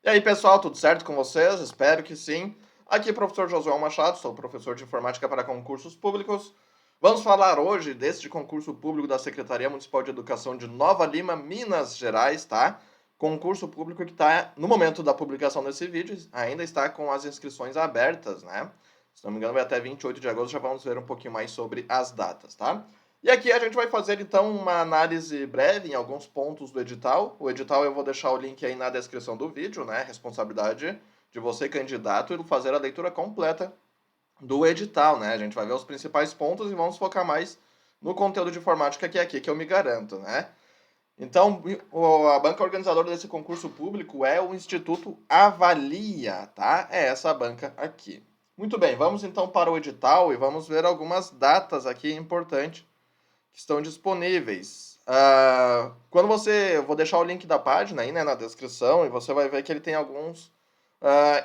E aí, pessoal, tudo certo com vocês? Espero que sim. Aqui é o professor Josué Machado, sou professor de informática para concursos públicos. Vamos falar hoje deste concurso público da Secretaria Municipal de Educação de Nova Lima, Minas Gerais, tá? Concurso público que está, no momento da publicação desse vídeo, ainda está com as inscrições abertas, né? Se não me engano, vai até 28 de agosto, já vamos ver um pouquinho mais sobre as datas, tá? E aqui a gente vai fazer então uma análise breve em alguns pontos do edital. O edital eu vou deixar o link aí na descrição do vídeo, né? Responsabilidade de você, candidato, e fazer a leitura completa do edital, né? A gente vai ver os principais pontos e vamos focar mais no conteúdo de informática que é aqui que eu me garanto, né? Então, a banca organizadora desse concurso público é o Instituto Avalia, tá? É essa banca aqui. Muito bem, vamos então para o edital e vamos ver algumas datas aqui importantes que estão disponíveis. Quando você, eu vou deixar o link da página aí, né, na descrição, e você vai ver que ele tem alguns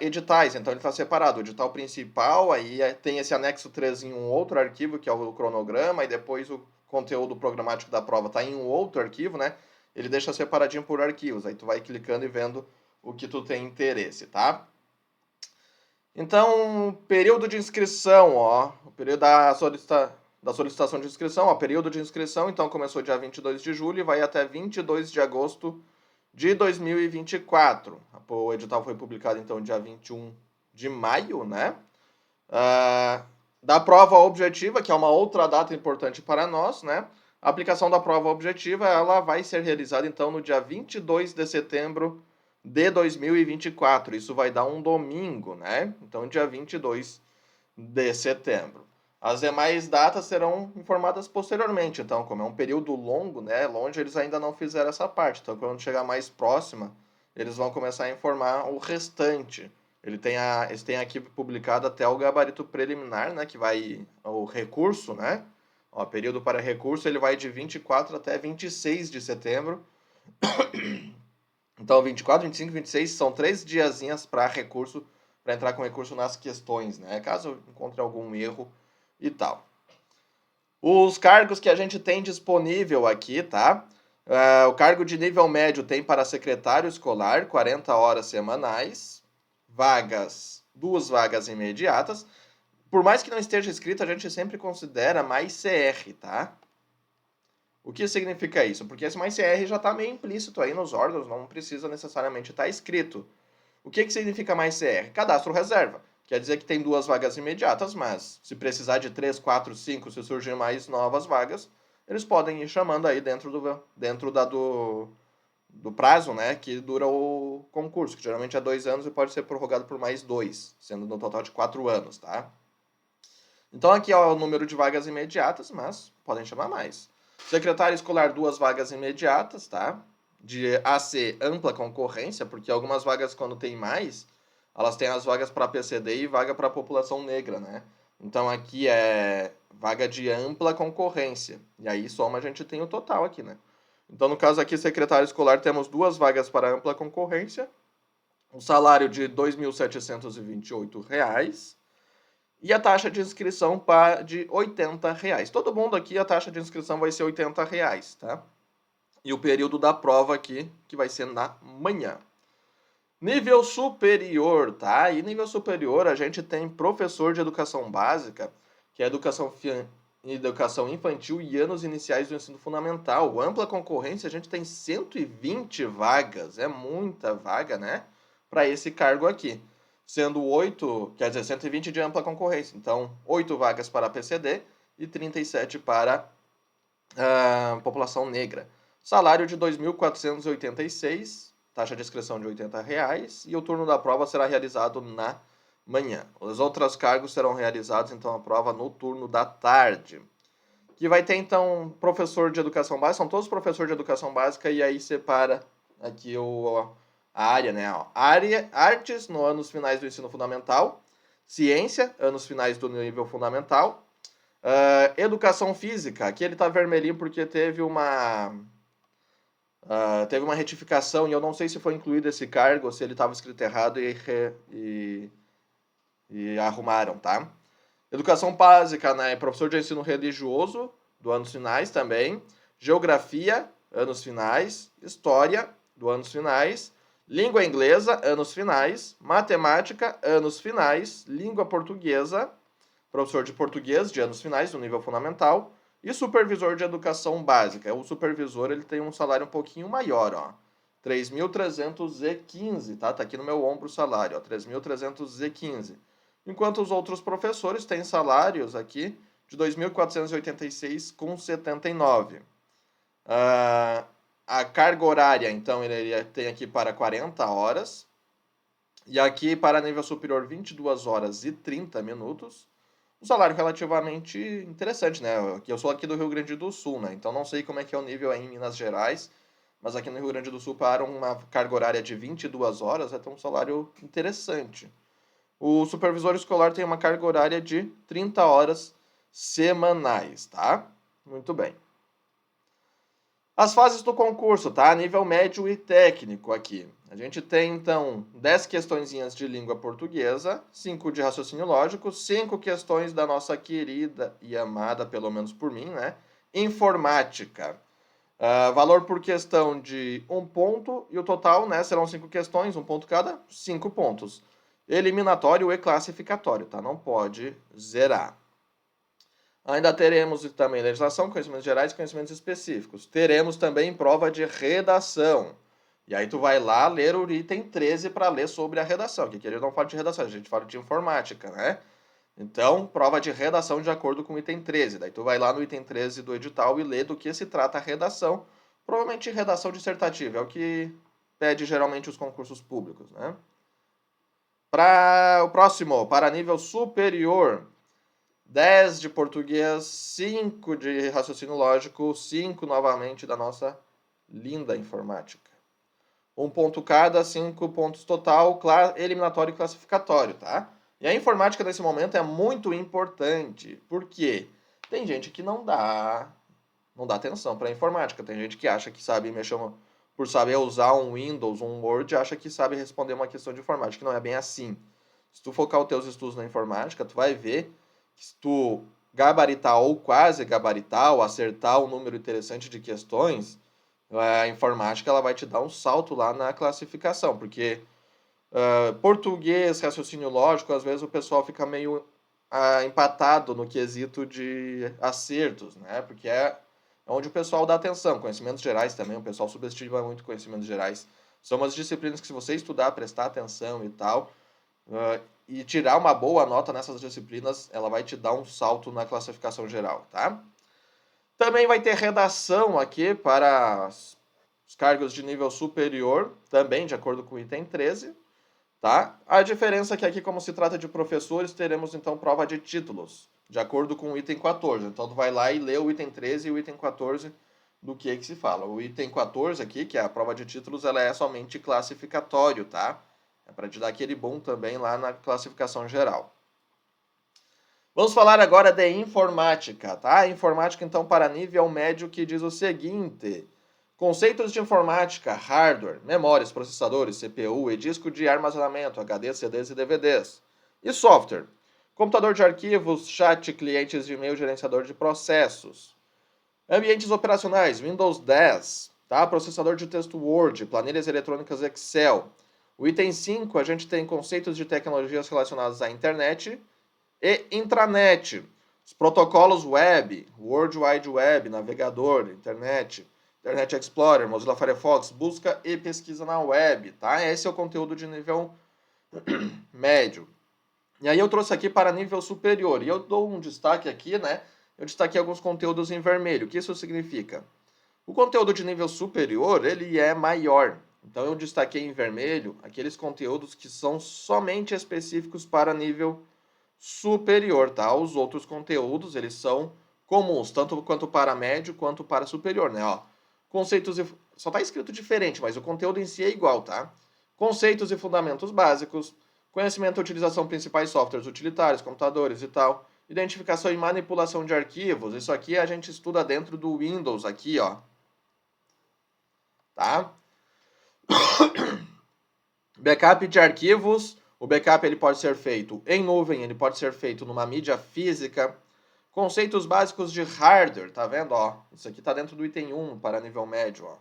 editais, então ele está separado. O edital principal, aí tem esse anexo 3 em um outro arquivo, que é o cronograma, e depois o conteúdo programático da prova está em um outro arquivo, né? Ele deixa separadinho por arquivos, aí tu vai clicando e vendo o que tu tem interesse, tá? Então, período de inscrição, ó, o período da solicitação de inscrição, ó, período de inscrição, então começou dia 22 de julho e vai até 22 de agosto de 2024. O edital foi publicado, então, dia 21 de maio, né? Da prova objetiva, que é uma outra data importante para nós, né? A aplicação da prova objetiva, ela vai ser realizada, então, no dia 22 de setembro de 2024. Isso vai dar um domingo, né? Então, dia 22 de setembro. As demais datas serão informadas posteriormente. Então, como é um período longo, né? Longe, eles ainda não fizeram essa parte. Então, quando chegar mais próxima, eles vão começar a informar o restante. Eles têm aqui publicado até o gabarito preliminar, né? Que vai o recurso, né? O período para recurso, ele vai de 24 até 26 de setembro. Então, 24, 25 e 26 são 3 diazinhas para recurso, para entrar com recurso nas questões, né? Caso encontre algum erro e tal. Os cargos que a gente tem disponível aqui, tá? O cargo de nível médio tem para secretário escolar, 40 horas semanais, vagas, 2 vagas imediatas. Por mais que não esteja escrito, a gente sempre considera mais CR, tá? O que significa isso? Porque esse mais CR já está meio implícito aí nos órgãos, não precisa necessariamente estar escrito. O que significa mais CR? Cadastro reserva. Quer dizer que tem 2 vagas imediatas, mas se precisar de 3, 4, 5, se surgir mais novas vagas, eles podem ir chamando aí dentro do prazo, né, que dura o concurso, que geralmente é 2 anos e pode ser prorrogado por mais 2, sendo no total de 4 anos, tá? Então aqui é o número de vagas imediatas, mas podem chamar mais. Secretário escolar, 2 vagas imediatas, tá? De AC, ampla concorrência, porque algumas vagas, quando tem mais, elas têm as vagas para PCD e vaga para população negra, né? Então aqui é vaga de ampla concorrência. E aí soma a gente tem o total aqui, né? Então no caso aqui, secretário escolar, temos 2 vagas para ampla concorrência, um salário de R$ 2.728 e a taxa de inscrição de R$ 80. Todo mundo aqui, a taxa de inscrição vai ser R$ 80, tá? E o período da prova aqui, que vai ser na manhã. Nível superior, tá? E nível superior, a gente tem professor de educação básica, que é educação infantil e anos iniciais do ensino fundamental. Ampla concorrência, a gente tem 120 vagas. É muita vaga, né? Para esse cargo aqui. Sendo 8, quer dizer, 120 de ampla concorrência. Então, 8 vagas para PCD e 37 para a população negra. Salário de R$ 2.486, taxa de inscrição de R$ 80, e o turno da prova será realizado na manhã. Os outros cargos serão realizados, então, a prova no turno da tarde. Que vai ter, então, professor de educação básica, são todos professores de educação básica, e aí separa aqui a área, né? Artes, no anos finais do ensino fundamental. Ciência, anos finais do nível fundamental. Educação física, aqui ele está vermelhinho porque teve uma retificação e eu não sei se foi incluído esse cargo ou se ele estava escrito errado e arrumaram, tá? Educação básica, né? Professor de ensino religioso, do anos finais também. Geografia, anos finais. História, do anos finais. Língua inglesa, anos finais. Matemática, anos finais. Língua portuguesa, professor de português de anos finais, no nível fundamental. E supervisor de educação básica. O supervisor ele tem um salário um pouquinho maior, ó. 3.315, tá? Tá aqui no meu ombro o salário, ó, 3.315. Enquanto os outros professores têm salários aqui de 2.486,79. A carga horária, então, ele tem aqui para 40 horas. E aqui, para nível superior, 22 horas e 30 minutos. Um salário relativamente interessante, né? Eu sou aqui do Rio Grande do Sul, né? Então não sei como é que é o nível aí em Minas Gerais, mas aqui no Rio Grande do Sul, para uma carga horária de 22 horas, é um salário interessante. O supervisor escolar tem uma carga horária de 30 horas semanais, tá? Muito bem. As fases do concurso, tá? Nível médio e técnico aqui. A gente tem, então, 10 questõezinhas de língua portuguesa, 5 de raciocínio lógico, 5 questões da nossa querida e amada, pelo menos por mim, né? Informática. Valor por questão de 1 ponto e o total, né, serão 5 questões, 1 ponto cada, 5 pontos. Eliminatório e classificatório, tá? Não pode zerar. Ainda teremos também legislação, conhecimentos gerais e conhecimentos específicos. Teremos também prova de redação. E aí tu vai lá ler o item 13 para ler sobre a redação, que aqui a gente não fala de redação, a gente fala de informática, né? Então, prova de redação de acordo com o item 13. Daí tu vai lá no item 13 do edital e lê do que se trata a redação. Provavelmente redação dissertativa, é o que pede geralmente os concursos públicos, né? Para o próximo, para nível superior, 10 de português, 5 de raciocínio lógico, 5 novamente da nossa linda informática. 1 ponto cada, 5 pontos total, eliminatório e classificatório, tá? E a informática nesse momento é muito importante, porque tem gente que não dá atenção para a informática, tem gente que acha que sabe mexer, por saber usar um Windows, um Word, acha que sabe responder uma questão de informática, não é bem assim. Se tu focar os teus estudos na informática, tu vai ver que se tu gabaritar ou quase gabaritar ou acertar um número interessante de questões, a informática ela vai te dar um salto lá na classificação, porque português, raciocínio lógico, às vezes o pessoal fica meio empatado no quesito de acertos, né? Porque é onde o pessoal dá atenção. Conhecimentos gerais também, o pessoal subestima muito conhecimentos gerais. São umas disciplinas que se você estudar, prestar atenção e tal, e tirar uma boa nota nessas disciplinas, ela vai te dar um salto na classificação geral, tá? Também vai ter redação aqui para os cargos de nível superior, também de acordo com o item 13, tá? A diferença é que aqui, como se trata de professores, teremos então prova de títulos, de acordo com o item 14. Então, tu vai lá e lê o item 13 e o item 14 do que se fala. O item 14 aqui, que é a prova de títulos, ela é somente classificatório, tá? É para te dar aquele boom também lá na classificação geral. Vamos falar agora de informática, tá? Informática, então, para nível médio, que diz o seguinte: conceitos de informática, hardware, memórias, processadores, CPU e disco de armazenamento, HD, CDs e DVDs. E software, computador de arquivos, chat, clientes de e-mail, gerenciador de processos. Ambientes operacionais, Windows 10, tá? Processador de texto Word, planilhas eletrônicas Excel. O item 5, a gente tem conceitos de tecnologias relacionadas à internet e intranet. Os protocolos web, World Wide Web, navegador, internet, Internet Explorer, Mozilla Firefox, busca e pesquisa na web, tá? Esse é o conteúdo de nível médio. E aí eu trouxe aqui para nível superior. E eu dou um destaque aqui, né? Eu destaquei alguns conteúdos em vermelho. O que isso significa? O conteúdo de nível superior, ele é maior. Então eu destaquei em vermelho aqueles conteúdos que são somente específicos para nível superior, tá? Os outros conteúdos, eles são comuns, tanto quanto para médio quanto para superior, né? Ó, conceitos e... Só tá escrito diferente, mas o conteúdo em si é igual, tá? Conceitos e fundamentos básicos, conhecimento e utilização principais softwares utilitários, computadores e tal, identificação e manipulação de arquivos. Isso aqui a gente estuda dentro do Windows aqui, ó. Tá? Backup de arquivos. O backup ele pode ser feito em nuvem, ele pode ser feito numa mídia física. Conceitos básicos de hardware, tá vendo? Ó, isso aqui tá dentro do item 1 para nível médio, ó.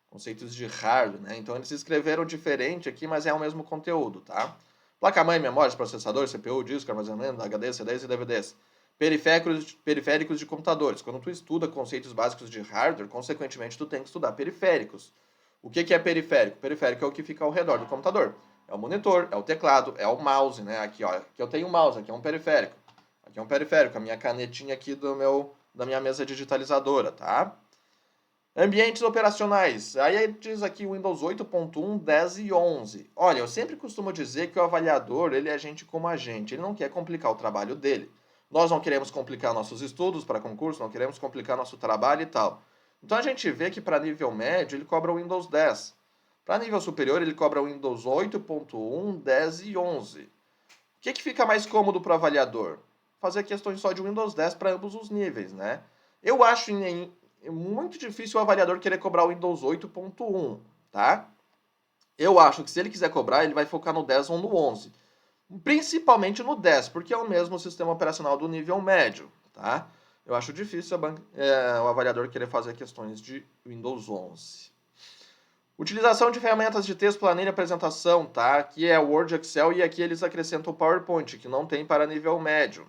conceitos de hardware, né? Então eles escreveram diferente aqui, mas é o mesmo conteúdo, tá? Placa-mãe, memórias, processador, CPU, disco, armazenamento, HD, CDs e DVDs. Periféricos de computadores. Quando tu estuda conceitos básicos de hardware, consequentemente tu tem que estudar periféricos. O que é periférico? Periférico é o que fica ao redor do computador. É o monitor, é o teclado, é o mouse, né? Aqui, ó, aqui eu tenho um mouse, aqui é um periférico. Aqui é um periférico, a minha canetinha aqui da minha mesa digitalizadora, tá? Ambientes operacionais. Aí diz aqui Windows 8.1, 10 e 11. Olha, eu sempre costumo dizer que o avaliador, ele é gente como a gente. Ele não quer complicar o trabalho dele. Nós não queremos complicar nossos estudos para concurso, não queremos complicar nosso trabalho e tal. Então a gente vê que para nível médio ele cobra o Windows 10. Para nível superior ele cobra o Windows 8.1, 10 e 11. O que fica mais cômodo para o avaliador? Fazer questões só de Windows 10 para ambos os níveis, né? Eu acho é muito difícil o avaliador querer cobrar o Windows 8.1, tá? Eu acho que se ele quiser cobrar, ele vai focar no 10 ou no 11. Principalmente no 10, porque é o mesmo sistema operacional do nível médio, tá? Eu acho difícil o avaliador querer fazer questões de Windows 11. Utilização de ferramentas de texto, planilha e apresentação, tá? Aqui é Word, Excel e aqui eles acrescentam o PowerPoint, que não tem para nível médio.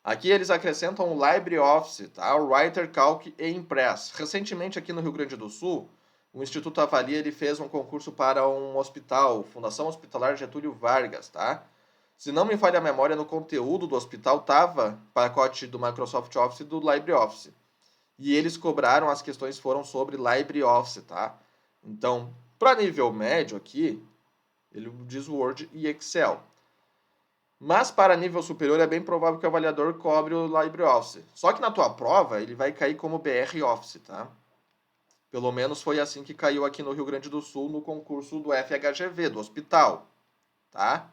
Aqui eles acrescentam o LibreOffice, tá? O Writer, Calc e Impress. Recentemente aqui no Rio Grande do Sul, o Instituto Avalia ele fez um concurso para um hospital, Fundação Hospitalar Getúlio Vargas, tá? Se não me falha a memória, no conteúdo do hospital estava pacote do Microsoft Office e do LibreOffice. E eles cobraram, as questões foram sobre LibreOffice, tá? Então, para nível médio aqui, ele diz Word e Excel. Mas para nível superior é bem provável que o avaliador cobre o LibreOffice. Só que na tua prova ele vai cair como BR Office, tá? Pelo menos foi assim que caiu aqui no Rio Grande do Sul no concurso do FHGV, do hospital, tá?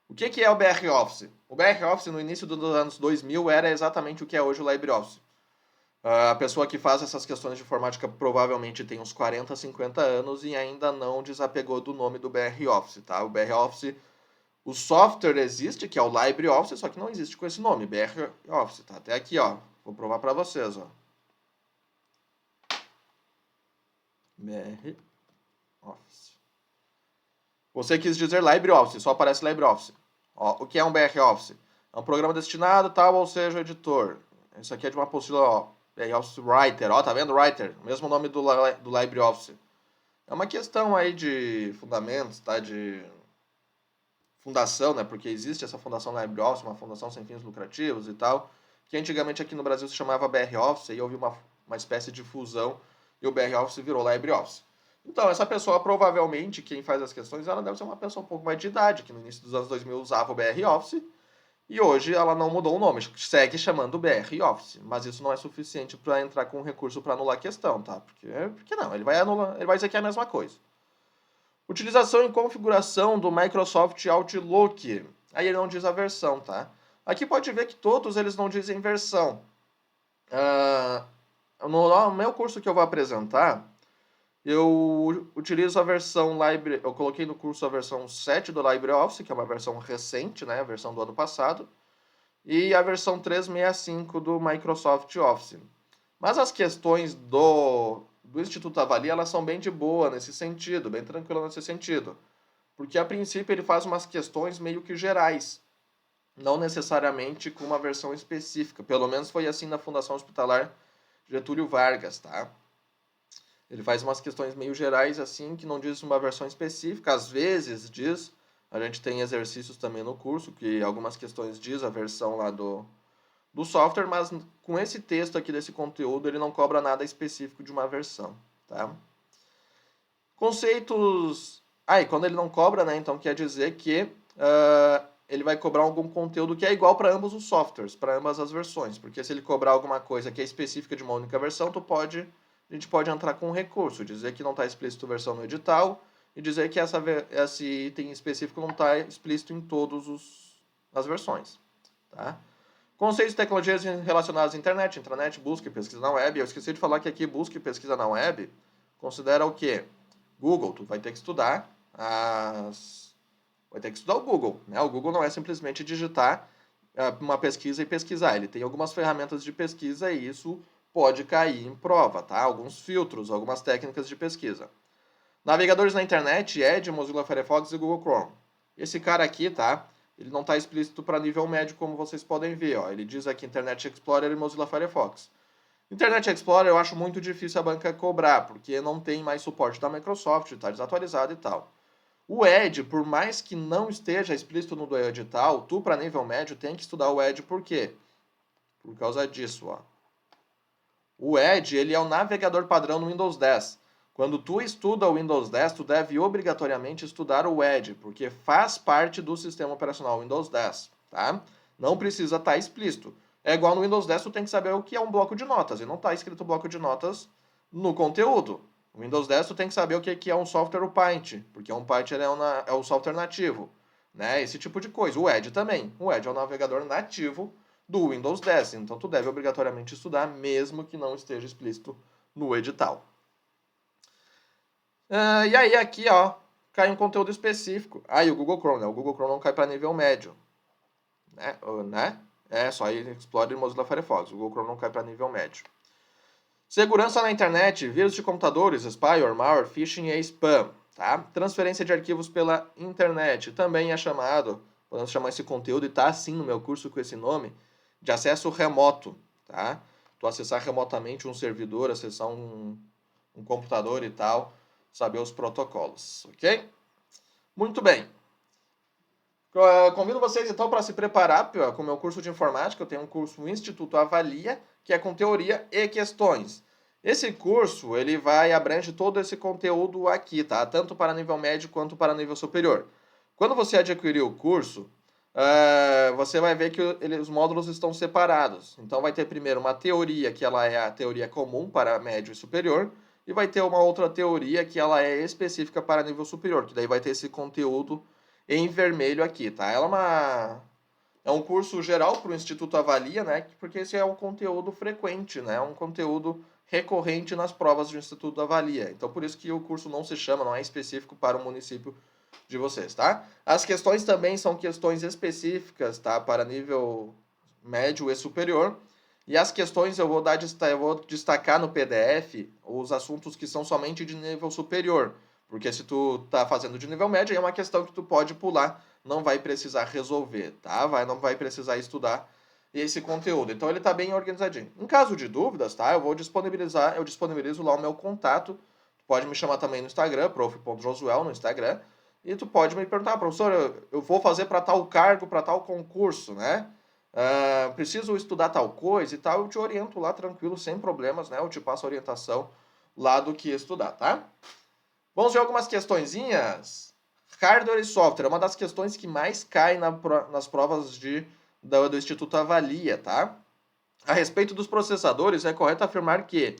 O que é o BR Office? O BR Office no início dos anos 2000 era exatamente o que é hoje o LibreOffice. A pessoa que faz essas questões de informática provavelmente tem uns 40, 50 anos e ainda não desapegou do nome do BR Office, tá? O BR Office, o software existe, que é o LibreOffice, só que não existe com esse nome, BR Office, tá? Até aqui, ó. Vou provar para vocês, ó. BR Office. Você quis dizer LibreOffice, só aparece LibreOffice. Ó, o que é um BR Office? É um programa destinado, tal, ou seja, editor. Isso aqui é de uma apostila, ó. BR Office Writer, ó, tá vendo? Writer, mesmo nome do LibreOffice. É uma questão aí de fundamentos, tá? De fundação, né? Porque existe essa fundação LibreOffice, uma fundação sem fins lucrativos e tal, que antigamente aqui no Brasil se chamava BR Office, e houve uma espécie de fusão e o BR Office virou LibreOffice. Então, essa pessoa, provavelmente, quem faz as questões, ela deve ser uma pessoa um pouco mais de idade, que no início dos anos 2000 usava o BR Office, e hoje ela não mudou o nome, segue chamando BR Office, mas isso não é suficiente para entrar com recurso para anular a questão, tá? Porque não, ele vai anular, ele vai dizer que é a mesma coisa. Utilização e configuração do Microsoft Outlook. Aí ele não diz a versão, tá? Aqui pode ver que todos eles não dizem versão. No meu curso que eu vou apresentar, eu utilizo a versão eu coloquei no curso a versão 7 do LibreOffice, que é uma versão recente, né, a versão do ano passado, e a versão 365 do Microsoft Office. Mas as questões do Instituto Avalia, elas são bem de boa nesse sentido, bem tranquila nesse sentido. Porque a princípio ele faz umas questões meio que gerais, não necessariamente com uma versão específica. Pelo menos foi assim na Fundação Hospitalar Getúlio Vargas, tá? Ele faz umas questões meio gerais assim, que não diz uma versão específica, às vezes diz. A gente tem exercícios também no curso, que algumas questões diz a versão lá do software, mas com esse texto aqui desse conteúdo, ele não cobra nada específico de uma versão, tá? Conceitos... e quando ele não cobra, né, então quer dizer que ele vai cobrar algum conteúdo que é igual para ambos os softwares, para ambas as versões, porque se ele cobrar alguma coisa que é específica de uma única versão, a gente pode entrar com um recurso, dizer que não está explícito versão no edital e dizer que esse item específico não está explícito em todas as versões, tá? Conceitos de tecnologias relacionadas à internet, intranet, busca e pesquisa na web. Eu esqueci de falar que aqui busca e pesquisa na web considera o quê? Google. Tu vai ter que estudar vai ter que estudar o Google, né? O Google não é simplesmente digitar uma pesquisa e pesquisar. Ele tem algumas ferramentas de pesquisa e isso pode cair em prova, tá? Alguns filtros, algumas técnicas de pesquisa. Navegadores na internet, Edge, Mozilla Firefox e Google Chrome. Esse cara aqui, tá? Ele não está explícito para nível médio, como vocês podem ver, ó. Ele diz aqui Internet Explorer e Mozilla Firefox. Internet Explorer eu acho muito difícil a banca cobrar, porque não tem mais suporte da Microsoft, está desatualizado e tal. O Edge, por mais que não esteja explícito no edital, tu para nível médio tem que estudar o Edge, por quê? Por causa disso, ó. O Edge, ele é o navegador padrão no Windows 10. Quando tu estuda o Windows 10, tu deve obrigatoriamente estudar o Edge, porque faz parte do sistema operacional Windows 10, tá? Não precisa estar explícito. É igual no Windows 10, tu tem que saber o que é um bloco de notas, e não está escrito bloco de notas no conteúdo. No Windows 10, tu tem que saber o que é um software Paint, porque um Paint é um software nativo, né? Esse tipo de coisa. O Edge também. O Edge é o navegador nativo do Windows 10, então tu deve obrigatoriamente estudar, mesmo que não esteja explícito no edital. E aí aqui, ó, cai um conteúdo específico. Aí o Google Chrome, né? O Google Chrome não cai para nível médio, né? É só ir Explorer e Mozilla Firefox. O Google Chrome não cai para nível médio. Segurança na internet, vírus de computadores, spyware, malware, phishing e spam, tá? Transferência de arquivos pela internet, também é chamado, podemos chamar esse conteúdo, e tá assim no meu curso com esse nome, de acesso remoto, tá? Tu acessar remotamente um servidor, acessar um computador e tal, saber os protocolos, ok? Muito bem. Convido vocês então para se preparar com o meu curso de informática. Eu tenho um curso no Instituto Avalia, que é com teoria e questões. Esse curso, ele vai abrange todo esse conteúdo aqui, tá? Tanto para nível médio quanto para nível superior. Quando você adquirir o curso, você vai ver que os módulos estão separados. Então vai ter primeiro uma teoria, que ela é a teoria comum para médio e superior, e vai ter uma outra teoria que ela é específica para nível superior, que daí vai ter esse conteúdo em vermelho aqui, tá? É um curso geral para o Instituto Avalia, né? Porque esse é um conteúdo frequente, né? Um conteúdo recorrente nas provas do Instituto Avalia. Então, por isso que o curso não se chama, não é específico para o município de vocês, tá? As questões também são questões específicas, tá? Para nível médio e superior. E as questões eu vou destacar no PDF os assuntos que são somente de nível superior. Porque se tu tá fazendo de nível médio, é uma questão que tu pode pular, não vai precisar resolver, tá? Não vai precisar estudar esse conteúdo. Então ele tá bem organizadinho. Em caso de dúvidas, tá? Eu disponibilizo lá o meu contato. Tu pode me chamar também no Instagram, prof.josuel no Instagram. E tu pode me perguntar, professor, eu vou fazer para tal cargo, para tal concurso, né? Preciso estudar tal coisa e tal, eu te oriento lá tranquilo, sem problemas, né? Eu te passo a orientação lá do que estudar, tá? Vamos ver algumas questõezinhas. Hardware e software é uma das questões que mais cai nas provas do Instituto Avalia, tá? A respeito dos processadores, é correto afirmar que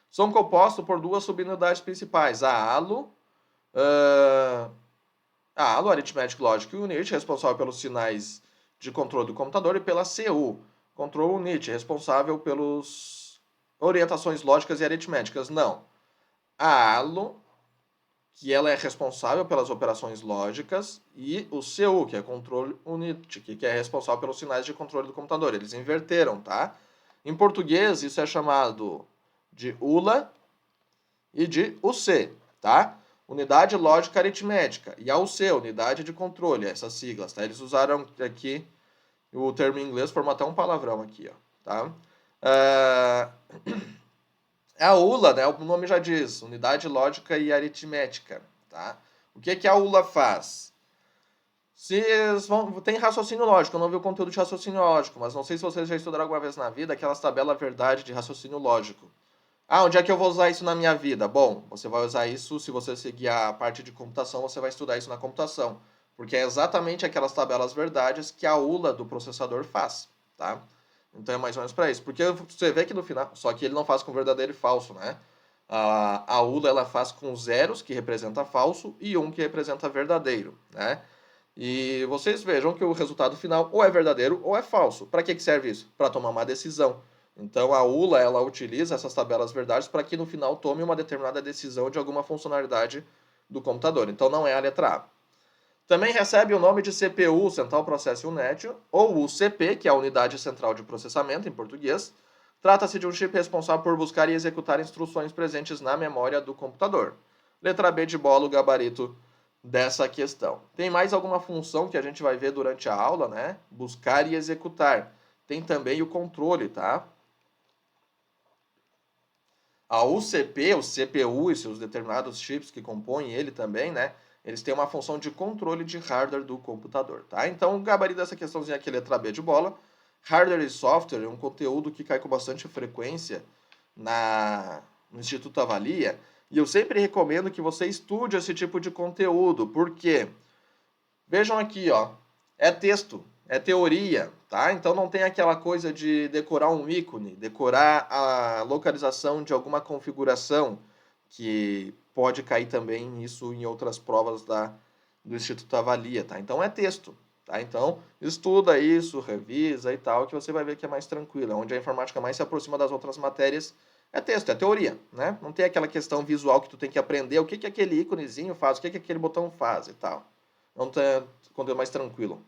são compostos por duas subunidades principais, a ALO, Arithmetic Logic Unit, responsável pelos sinais de controle do computador, e pela CU, Control Unit, responsável pelas orientações lógicas e aritméticas. Não. A ALO, que ela é responsável pelas operações lógicas, e o CU, que é Control Unit, que é responsável pelos sinais de controle do computador. Eles inverteram, tá? Em português, isso é chamado de ULA e de UC, tá? Unidade Lógica Aritmética. E a UC, Unidade de Controle, essas siglas, tá? Eles usaram aqui o termo em inglês, formou até um palavrão aqui, ó, tá? A ULA, né, o nome já diz, Unidade Lógica e Aritmética, tá? O que a ULA faz? Tem raciocínio lógico, eu não vi o conteúdo de raciocínio lógico, mas não sei se vocês já estudaram alguma vez na vida aquelas tabelas verdade de raciocínio lógico. Onde é que eu vou usar isso na minha vida? Bom, você vai usar isso, se você seguir a parte de computação, você vai estudar isso na computação. Porque é exatamente aquelas tabelas verdades que a ULA do processador faz, tá? Então é mais ou menos para isso. Porque você vê que no final, só que ele não faz com verdadeiro e falso, né? A ULA ela faz com zeros, que representa falso, e um que representa verdadeiro, né? E vocês vejam que o resultado final ou é verdadeiro ou é falso. Para que serve isso? Para tomar uma decisão. Então a ULA ela utiliza essas tabelas verdades para que no final tome uma determinada decisão de alguma funcionalidade do computador. Então não é a letra A. Também recebe o nome de CPU, Central Processing Unit, ou UCP, que é a Unidade Central de Processamento em português. Trata-se de um chip responsável por buscar e executar instruções presentes na memória do computador. Letra B de bola, o gabarito dessa questão. Tem mais alguma função que a gente vai ver durante a aula, né? Buscar e executar. Tem também o controle, tá? A UCP, o CPU e seus determinados chips que compõem ele também, né? Eles têm uma função de controle de hardware do computador, tá? Então, o gabarito dessa questãozinha aqui, letra B de bola. Hardware e software é um conteúdo que cai com bastante frequência no Instituto Avalia. E eu sempre recomendo que você estude esse tipo de conteúdo, porque vejam aqui, ó, é texto, é teoria, tá? Então não tem aquela coisa de decorar um ícone, decorar a localização de alguma configuração, que pode cair também isso em outras provas do Instituto Avalia, tá? Então é texto, tá? Então estuda isso, revisa e tal, que você vai ver que é mais tranquilo. Onde a informática mais se aproxima das outras matérias é texto, é teoria, né? Não tem aquela questão visual que tu tem que aprender o que que aquele íconezinho faz, o que que aquele botão faz e tal. Não tem conteúdo mais tranquilo.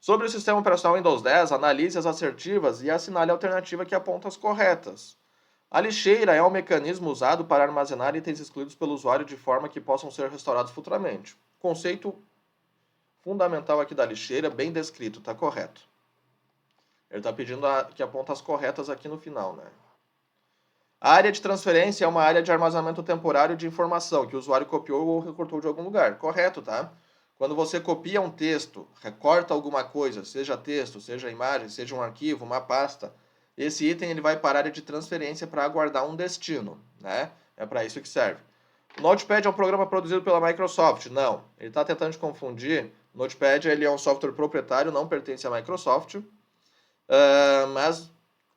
Sobre o sistema operacional Windows 10, analise as assertivas e assinale a alternativa que aponta as corretas. A lixeira é um mecanismo usado para armazenar itens excluídos pelo usuário de forma que possam ser restaurados futuramente. Conceito fundamental aqui da lixeira, bem descrito, está correto. Ele está pedindo que aponta as corretas aqui no final, né? A área de transferência é uma área de armazenamento temporário de informação que o usuário copiou ou recortou de algum lugar. Correto, tá? Quando você copia um texto, recorta alguma coisa, seja texto, seja imagem, seja um arquivo, uma pasta, esse item ele vai para a área de transferência para aguardar um destino, né? É para isso que serve. O Notepad é um programa produzido pela Microsoft? Não. Ele está tentando te confundir. O Notepad ele é um software proprietário, não pertence à Microsoft. Mas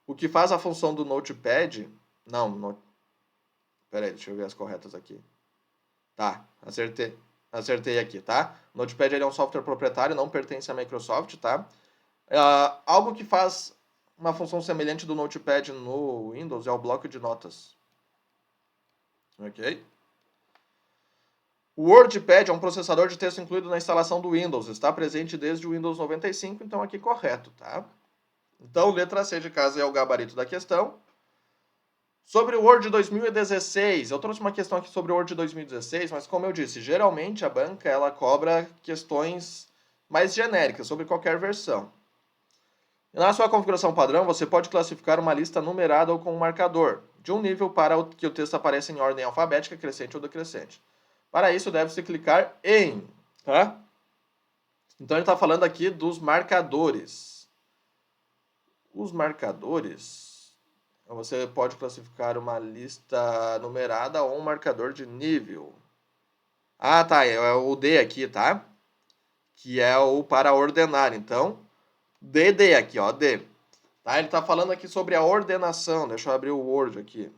o que faz a função do Notepad... Não. Peraí, deixa eu ver as corretas aqui. Tá, acertei aqui, tá? O Notepad ele é um software proprietário, não pertence à Microsoft, tá? Algo que faz uma função semelhante do Notepad no Windows é o bloco de notas. Ok? O WordPad é um processador de texto incluído na instalação do Windows. Está presente desde o Windows 95, então aqui correto, tá? Então, letra C de casa é o gabarito da questão. Sobre o Word 2016, eu trouxe uma questão aqui sobre o Word 2016, mas como eu disse, geralmente a banca ela cobra questões mais genéricas sobre qualquer versão. Na sua configuração padrão, você pode classificar uma lista numerada ou com um marcador, de um nível para que o texto apareça em ordem alfabética, crescente ou decrescente. Para isso, deve-se clicar em, tá? Então ele está falando aqui dos marcadores. Os marcadores... Você pode classificar uma lista numerada ou um marcador de nível. Ah, tá. É o D aqui, tá? Que é o para ordenar. Então, DD aqui, ó. D. Tá? Ele tá falando aqui sobre a ordenação. Deixa eu abrir o Word aqui.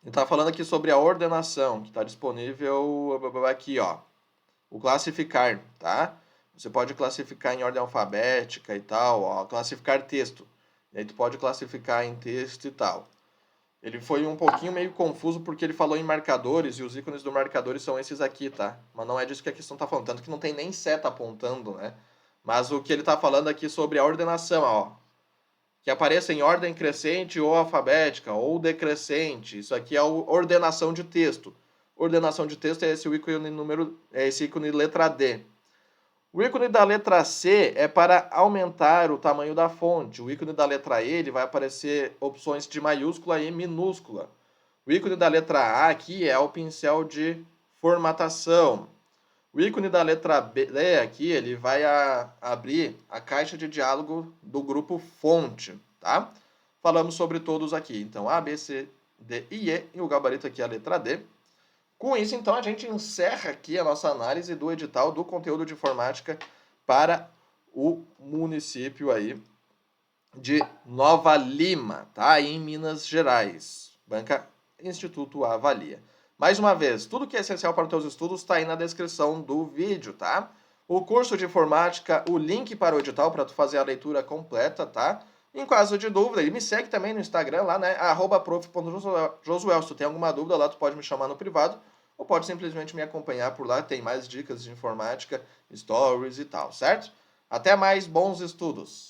Ele tá falando aqui sobre a ordenação, que está disponível aqui, ó. O classificar, tá? Você pode classificar em ordem alfabética e tal, ó. Classificar texto. E aí tu pode classificar em texto e tal. Ele foi um pouquinho meio confuso porque ele falou em marcadores e os ícones do marcadores são esses aqui, tá? Mas não é disso que a questão tá falando. Tanto que não tem nem seta apontando, né? Mas o que ele tá falando aqui sobre a ordenação, ó. Que apareça em ordem crescente ou alfabética ou decrescente. Isso aqui é a ordenação de texto. Ordenação de texto é esse ícone letra D. O ícone da letra C é para aumentar o tamanho da fonte. O ícone da letra E ele vai aparecer opções de maiúscula e minúscula. O ícone da letra A aqui é o pincel de formatação. O ícone da letra B aqui ele vai abrir a caixa de diálogo do grupo fonte, tá? Falamos sobre todos aqui. Então A, B, C, D e E, e o gabarito aqui é a letra D. Com isso, então, a gente encerra aqui a nossa análise do edital do conteúdo de informática para o município aí de Nova Lima, tá? Aí em Minas Gerais. Banca Instituto Avalia. Mais uma vez, tudo que é essencial para os teus estudos está aí na descrição do vídeo, tá? O curso de informática, o link para o edital para tu fazer a leitura completa, tá? Em caso de dúvida, e me segue também no Instagram lá, né? @prof.josuel. Se tu tem alguma dúvida lá, tu pode me chamar no privado ou pode simplesmente me acompanhar por lá, tem mais dicas de informática, stories e tal, certo? Até mais, bons estudos!